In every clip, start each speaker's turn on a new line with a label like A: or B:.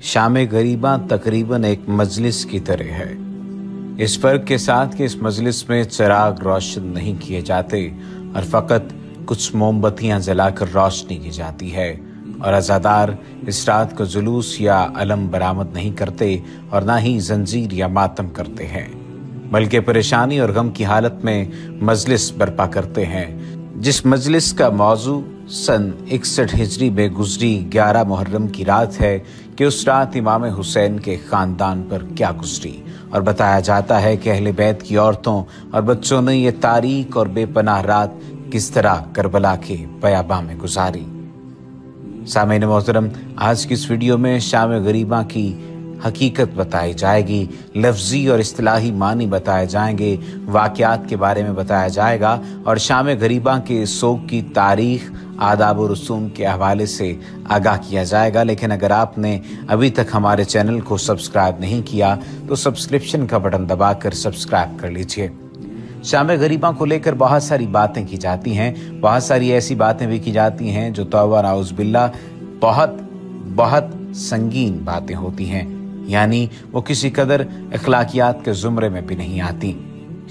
A: शाम गरीबां तकरीबन एक मजलिस की तरह है, इस फर्क के साथ कि इस मजलिस में चिराग रोशन नहीं किए जाते और फकत कुछ मोमबत्तियां जलाकर रोशनी की जाती है और अज़ादार इस रात को जुलूस या अलम बरामद नहीं करते और ना ही जंजीर या मातम करते हैं, बल्कि परेशानी और गम की हालत में मजलिस बर्पा करते हैं। जिस मजलिस का मौजू सन 61 हिजरी में गुजरी 11 मुहर्रम की रात है कि उस रात इमाम हुसैन के खानदान पर क्या गुजरी, और बताया जाता है कि अहले बैत की औरतों और बच्चों ने ये तारीक और बेपनाह रात किस तरह करबला के बयाबां में गुजारी। सामईन मोहतरम, आज की इस वीडियो में शाम गरीबां की हकीकत बताई जाएगी, लफ्जी और इस्तिलाही मानी बताए जाएंगे, वाक़यात के बारे में बताया जाएगा और शाम गरीबां के सोग की तारीख, आदाब और रसूम के हवाले से आगाह किया जाएगा। लेकिन अगर आपने अभी तक हमारे चैनल को सब्सक्राइब नहीं किया तो सब्सक्रिप्शन का बटन दबाकर सब्सक्राइब कर लीजिए। शाम गरीबां को लेकर बहुत सारी बातें की जाती हैं, बहुत सारी ऐसी बातें भी की जाती हैं जो तौबा नाउज़ बिल्लाह बहुत संगीन बातें होती हैं, यानी वो किसी कदर अखलाकियात के जुमरे में भी नहीं आती।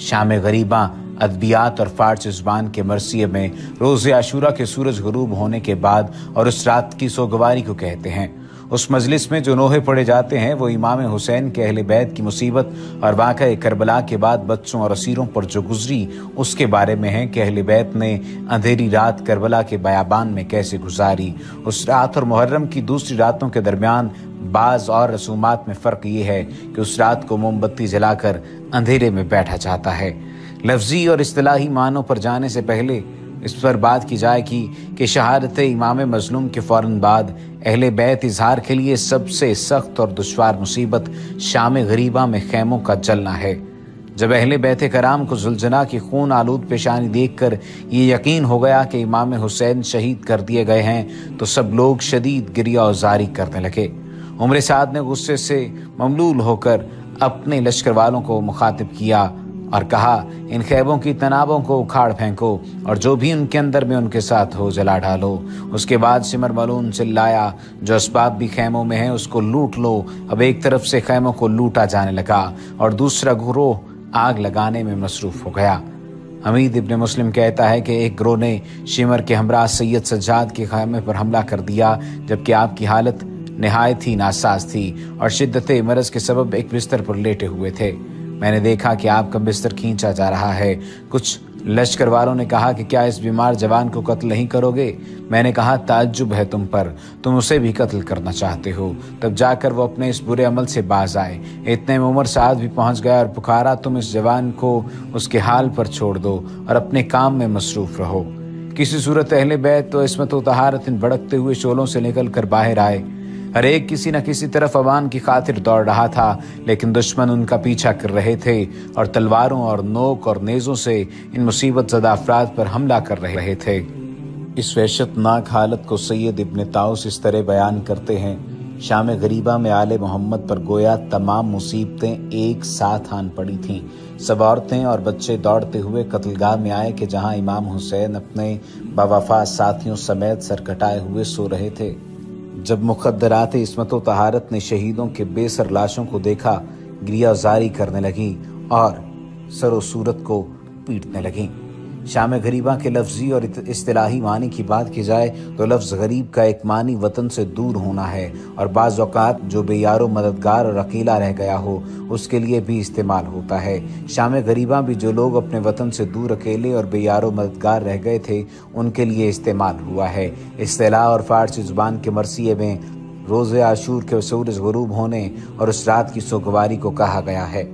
A: शाम गरीबां अदबियात और फारसी ज़ुबान के मरसिए में रोज़े आशूरा के सूरज गुरूब होने के बाद और उस रात की सोगवारी को कहते हैं। उस मजलिस में जो नोहे पढ़े जाते हैं वो इमाम हुसैन के अहले बैत की मुसीबत और वाक़या करबला के बाद बच्चों और असीरों पर जो गुजरी उसके बारे में है कि अहले बैत ने अंधेरी रात करबला के बयाबान में कैसे गुजारी। उस रात और मुहर्रम की दूसरी रातों के दरमियान बाज़ और रसूमात में फ़र्क ये है कि उस रात को मोमबत्ती जलाकर अंधेरे में बैठा जाता है। लफ्जी और इस्तिलाही मानों पर जाने से पहले इस पर बात की जाए कि शहादत इमाम मजलूम के फ़ौरन बाद अहले बैत इजहार के लिए सबसे सख्त और दुश्वार मुसीबत शाम गरीबां में खैमों का जलना है। जब अहले बैत कराम को जुलझना की खून आलूद पेशानी देखकर ये यकीन हो गया कि इमाम हुसैन शहीद कर दिए गए हैं तो सब लोग शदीद गिरिया औजारी करने लगे। उमर साद ने गुस्से से ममलूल होकर अपने लश्कर वालों को मुखातिब किया और कहा, इन खैबों की तनाबों को उखाड़ फेंको और जो भी उनके अंदर में उनके साथ हो जला डालो। उसके बाद सिमर मलून चिल्लाया, जो असबाब भी खैमों में है उसको लूट लो। अब एक तरफ से खैमों को लूटा जाने लगा और दूसरा गिरोह आग लगाने में मसरूफ हो गया। हमीद इब्न मुस्लिम कहता है कि एक गिरोह ने शिमर के हमरा सैयद सज्जाद के खैमे पर हमला कर दिया, जबकि आपकी हालत निहायत ही नासाज थी और शिद्दत मरज के सबब एक बिस्तर पर लेटे हुए थे। मैंने देखा कि आपका बिस्तर खींचा जा रहा है। कुछ लश्कर वालों ने कहा कि क्या इस बीमार जवान को कत्ल नहीं करोगे? मैंने कहा, ताज्जुब है तुम पर, तुम उसे भी कत्ल करना चाहते हो। तब जाकर वो अपने इस बुरे अमल से बाज आए। इतने में उमर साद भी पहुंच गया और पुकारा, तुम इस जवान को उसके हाल पर छोड़ दो और अपने काम में मसरूफ रहो। किसी सूरत अहले बैत तो इस्मत व तहारत इन भड़कते हुए शोलों से निकल कर बाहर आए। हर एक किसी न किसी तरफ अवान की खातिर दौड़ रहा था, लेकिन दुश्मन उनका पीछा कर रहे थे और तलवारों और नोक और नेज़ों से इन मुसीबत ज़दा अफराद पर हमला कर रहे थे। इस वहशतनाक हालत को सैयद इब्न ताउस इस तरह बयान करते हैं, शाम गरीबा में आले मोहम्मद पर गोया तमाम मुसीबतें एक साथ आन पड़ी थीं। सब औरतें और बच्चे दौड़ते हुए कत्लगाह में आए कि जहां इमाम हुसैन अपने बावफा साथियों समेत सरकटाए हुए सो रहे थे। जब मुक़द्दरात इस्मत व तहारत ने शहीदों के बेसर लाशों को देखा, गिरिया जारी करने लगी और सरो सूरत को पीटने लगी। शाम गरीबा के लफ्जी और इस्तिलाही मानी की बात की जाए तो लफ्ज़ गरीब का एक मानी वतन से दूर होना है और बाज़ औक़ात जो बेयारो मददगार और अकेला रह गया हो उसके लिए भी इस्तेमाल होता है। शाम गरीबा भी जो लोग अपने वतन से दूर अकेले और बेयारो मददगार रह गए थे उनके लिए इस्तेमाल हुआ है। इस्तिलाह और फारसी ज़ुबान के मरसिए में रोज़े आशूर के सूरज गुरूब होने और उस रात की सोगवारी को कहा गया है।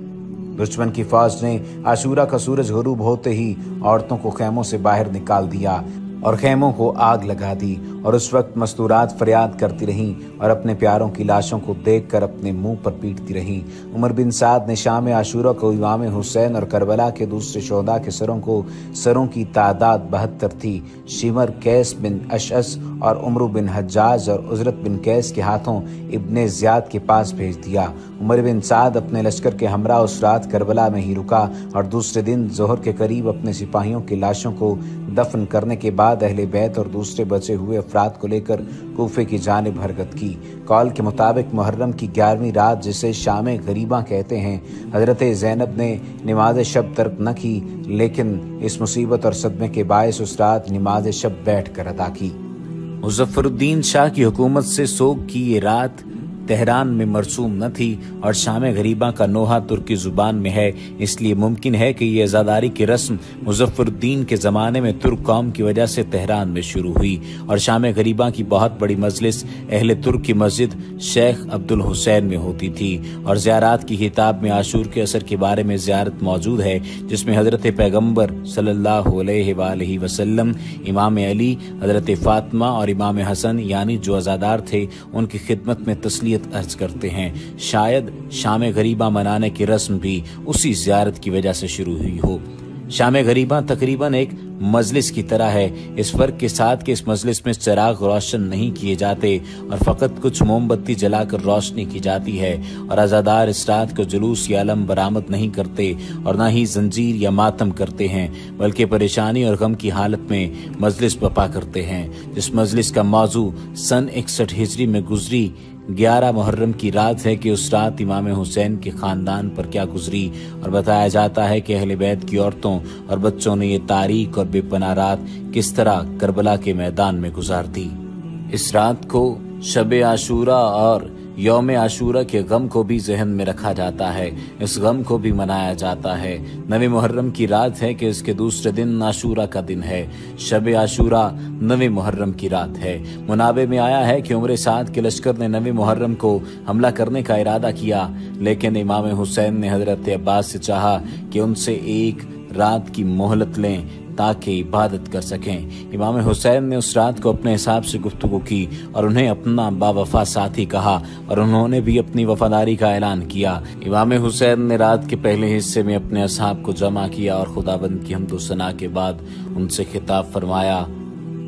A: दुश्मन की फौज ने आशूरा का सूरज गुरूब होते ही औरतों को खैमों से बाहर निकाल दिया और खैमों को आग लगा दी और उस वक्त मस्तूरात फरियाद करती रहीं और अपने प्यारों की लाशों को देखकर अपने मुंह पर पीटती रहीं। उमर बिन साद ने शाम आशूरा को इमाम हुसैन और करबला के दूसरे शोहदा के सरों की तादाद 72 थी। शिमर कैस बिन अशअस और उमर बिन हज्जाज और उजरत बिन कैस के हाथों इब्ने ज़ियाद के पास भेज दिया। उमर बिन साद अपने लश्कर के हमरा उस रात करबला में ही रुका और दूसरे दिन जोहर के करीब अपने सिपाहियों की लाशों को दफन करने के बाद अहले बैत और दूसरे बचे हुए افراد کو لیकर کوفے کی جانب حرکت کی۔ قول کے مطابق محرم کی 11ویں رات، جسے شام غریباں کہتے ہیں، حضرت زینب نے نماز شب ترک نہ کی، لیکن اس مصیبت اور صدمے کے باعث اس رات نماز شب بیٹھ کر ادا کی۔ مظفر الدین شاہ کی حکومت سے سوگ کی یہ رات تہران میں مرسوم نہ تھی اور شام غریباں کا نوحہ ترکی زبان میں ہے، اس لیے ممکن ہے کہ یہ عزاداری کی رسم مظفر الدین کے زمانے میں ترک قوم کی وجہ سے تہران میں شروع ہوئی، اور شام غریباں کی بہت بڑی مجلس اہل ترک کی مسجد شیخ عبد الحسین میں ہوتی تھی، اور زیارات کی کتاب میں عاشور کے اثر کے بارے میں زیارت موجود ہے، جس میں حضرت پیغمبر صلی اللہ علیہ وآلہ وسلم، امام علی، حضرت فاطمہ اور امام حسن یعنی جو عزادار تھے ان کی خدمت میں تسلیت عرض کرتے ہیں۔ شاید شام غریباں منانے کی رسم بھی اسی زیارت کی وجہ سے شروع ہوئی ہو۔ شام غریباں تقریباً ایک مجلس کی طرح ہے، اس فرق کے ساتھ کہ اس مجلس میں چراغ روشن نہیں کیے جاتے اور فقط کچھ موم بتی جلا کر روشنی کی جاتی ہے، اور عزادار اس رات کو جلوس یا علم برآمد نہیں کرتے اور نہ ہی زنجیر یا ماتم کرتے ہیں، بلکہ پریشانی اور غم کی حالت میں مجلس بپا کرتے ہیں۔ جس مجلس کا موضوع سن 61 ہجری میں گزری 11 محرم کی رات ہے کہ اس رات امام حسین کے خاندان پر کیا گزری، اور بتایا جاتا ہے کہ اہل بیت کی عورتوں اور بچوں نے یہ تاریک اور بے پناہ رات کس طرح کربلا کے میدان میں گزار دی۔ اس رات کو شب عاشورہ اور یوم عاشورہ کے غم کو بھی ذہن میں رکھا جاتا ہے، اس غم کو بھی منایا جاتا ہے۔ 9 محرم کی رات ہے کہ اس کے دوسرے دن عاشورہ کا دن ہے۔ شب عاشورہ 9 محرم کی رات ہے۔ منابع میں آیا ہے کہ عمر سعد کے لشکر نے 9 محرم کو حملہ کرنے کا ارادہ کیا، لیکن امام حسین نے حضرت عباس سے چاہا کہ ان سے ایک رات کی مہلت لیں تاکہ عبادت کر سکیں۔ امام حسین نے اس رات کو اپنے حساب سے گفتگو کی اور انہیں اپنا باوفا ساتھی کہا، اور انہوں نے بھی اپنی وفاداری کا اعلان کیا۔ امام حسین نے رات کے پہلے حصے میں اپنے اصحاب کو جمع کیا اور خداوند کی حمد و ثنا کے بعد ان سے خطاب فرمایا،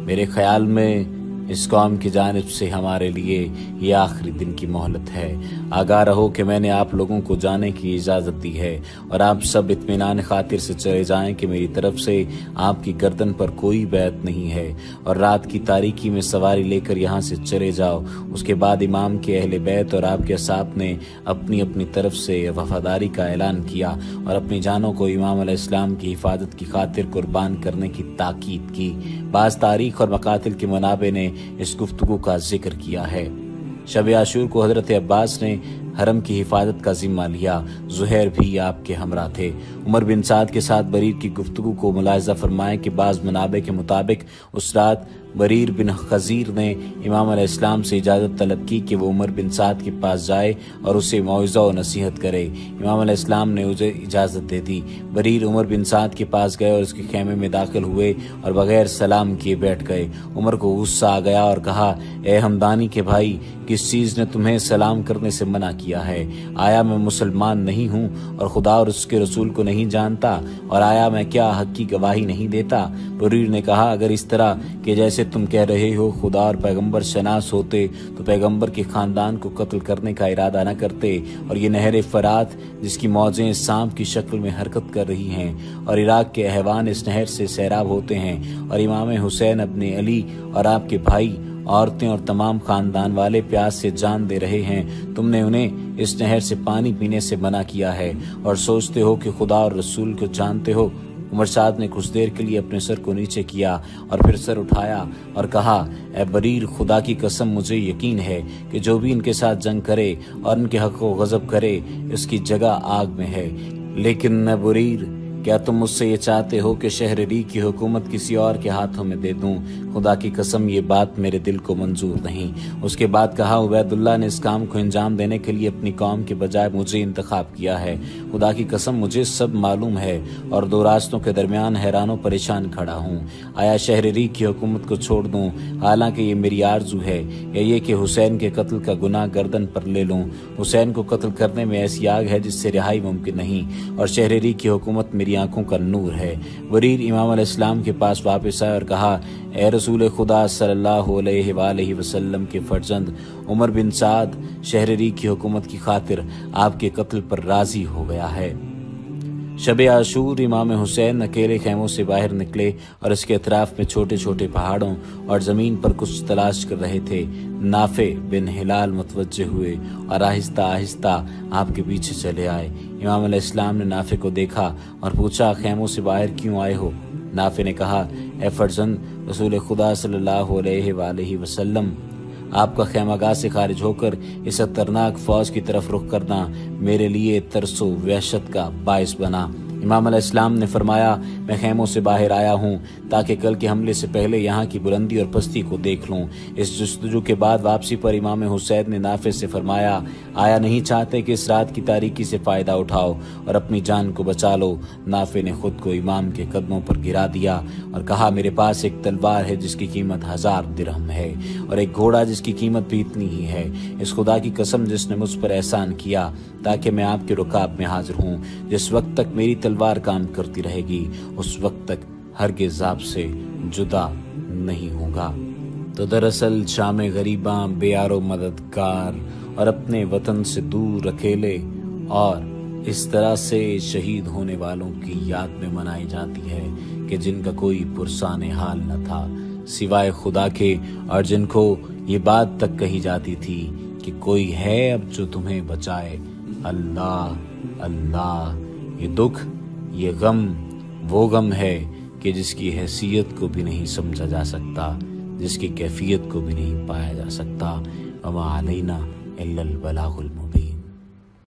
A: میرے خیال میں اس قوم کی جانب سے ہمارے لیے یہ آخری دن کی مہلت ہے۔ آگاہ رہو کہ میں نے آپ لوگوں کو جانے کی اجازت دی ہے، اور آپ سب اطمینان خاطر سے چلے جائیں کہ میری طرف سے آپ کی گردن پر کوئی بیعت نہیں ہے، اور رات کی تاریکی میں سواری لے کر یہاں سے چلے جاؤ۔ اس کے بعد امام کے اہل بیت اور آپ کے اصحاب نے اپنی اپنی طرف سے وفاداری کا اعلان کیا اور اپنی جانوں کو امام علیہ السلام کی حفاظت کی خاطر قربان کرنے کی تاکید کی۔ بعض تاریخ اور مقاتل کے منابع نے اس گفتگو کا ذکر کیا ہے۔ شب عاشور کو حضرت عباس نے حرم کی حفاظت کا ذمہ لیا، زہیر بھی آپ کے ہمراہ تھے۔ عمر بن سعد کے ساتھ بریر کی گفتگو کو ملاحظہ فرمائیں کہ بعض منابع کے مطابق اس رات بریر بن خزیر نے امام علیہ السلام سے اجازت طلب کی کہ وہ عمر بن سعد کے پاس جائے اور اسے موعظہ و نصیحت کرے۔ امام علیہ السلام نے اسے اجازت دے دی۔ بریر عمر بن سعد کے پاس گئے اور اس کے خیمے میں داخل ہوئے اور بغیر سلام کیے بیٹھ گئے۔ عمر کو غصہ آ گیا اور کہا، اے ہمدانی کے بھائی، کس چیز نے تمہیں سلام کرنے سے منع کیا ہے؟ آیا میں مسلمان نہیں ہوں اور خدا اور اس کے رسول کو نہیں جانتا؟ اور آیا میں کیا حق کی گواہی نہیں دیتا؟ بریر نے کہا، اگر اس طرح کہ جیسے تم کہہ رہے ہو خدا اور پیغمبر شناس ہوتے تو پیغمبر کے خاندان کو قتل کرنے کا ارادہ نہ کرتے، اور یہ نہر فرات جس کی موجیں سانپ کی شکل میں حرکت کر رہی ہیں اور عراق کے احوان اس نہر سے سیراب ہوتے ہیں، اور امام حسین ابن علی اور آپ کے بھائی، عورتیں اور تمام خاندان والے پیاس سے جان دے رہے ہیں، تم نے انہیں اس نہر سے پانی پینے سے منع کیا ہے اور سوچتے ہو کہ خدا اور رسول کو جانتے ہو؟ عمر سعد نے کچھ دیر کے لیے اپنے سر کو نیچے کیا اور پھر سر اٹھایا اور کہا، اے بریر، خدا کی قسم مجھے یقین ہے کہ جو بھی ان کے ساتھ جنگ کرے اور ان کے حق و غضب کرے اس کی جگہ آگ میں ہے۔ لیکن میں بریر، کیا تم مجھ سے یہ چاہتے ہو کہ شہر ری کی حکومت کسی اور کے ہاتھوں میں دے دوں؟ خدا کی قسم یہ بات میرے دل کو منظور نہیں۔ اس کے بعد کہا، عبید اللہ نے اس کام کو انجام دینے کے لیے اپنی قوم کے بجائے مجھے انتخاب کیا ہے۔ خدا کی قسم مجھے سب معلوم ہے اور دو راستوں کے درمیان حیران و پریشان کھڑا ہوں۔ آیا شہر ری کی حکومت کو چھوڑ دوں حالانکہ یہ میری آرزو ہے، یا یہ کہ حسین کے قتل کا گناہ گردن پر لے لوں؟ حسین کو قتل کرنے میں ایسی آگ ہے جس سے رہائی ممکن نہیں، اور شہر ری کی حکومت میری آنکھوں کا نور ہے۔ بریر امام علیہ السلام کے پاس واپس آئے اور کہا، اے رسول خدا صلی اللہ علیہ وآلہ وسلم کے فرزند، عمر بن سعد شہر ری کی حکومت کی خاطر آپ کے قتل پر راضی ہو گیا ہے۔ शब आशूर इमाम हुसैन अकेले खैमों से बाहर निकले और इसके अतराफ में छोटे छोटे पहाड़ों और ज़मीन पर कुछ तलाश कर रहे थे। नाफे बिन हिलाल मुतवज्जे हुए और आहिस्ता आहिस्ता आपके पीछे चले आए। इमाम अलैहिस्सलाम ने नाफे को देखा और पूछा, खैमों से बाहर क्यों आए हो? नाफे ने कहा, ए फर्जंद रसूल खुदा सल्लल्लाहु अलैहि वसल्लम, आपका खैमागाह से खारिज होकर इस खतरनाक फौज की तरफ रुख करना मेरे लिए तरसो वहशत का बायस बना। इमाम अलैहिस्सलाम ने फरमाया, मैं खैमों से बाहर आया हूँ ताकि कल के हमले से पहले यहाँ की बुलंदी और पस्ती को देख लूँ। इस जस्तजू के बाद वापसी पर इमाम हुसैन ने नाफे से फरमाया, आया नहीं चाहते कि इस रात की तारीकी से फ़ायदा उठाओ और अपनी जान को बचा लो। नाफे ने खुद को इमाम के कदमों पर गिरा दिया और कहा, मेरे पास एक तलवार है जिसकी कीमत 1000 दिरहम है और एक घोड़ा जिसकी कीमत भी इतनी ही है। इस खुदा की कसम जिसने मुझ पर एहसान किया ताकि मैं आपके रुकाब में हाजिर हूँ, जिस वक्त तक मेरी तलवार काम करती रहेगी उस वक्त तक हरगिज़ आपसे जुदा नहीं होगा। तो दरअसल शाम गरीबां बेयारो मददगार और अपने वतन से दूर अकेले और इस तरह से शहीद होने वालों की याद में मनाई जाती है कि जिनका कोई पुरसान हाल न था सिवाय खुदा के, और जिनको ये बात तक कही जाती थी कि कोई है अब जो तुम्हें बचाए, अल्लाह अल्लाह। ये दुख, ये गम वो गम है कि जिसकी हैसियत को भी नहीं समझा जा सकता, जिसकी कैफियत को भी नहीं पाया जा सकता। वमा अलैना इल्लल बलागुल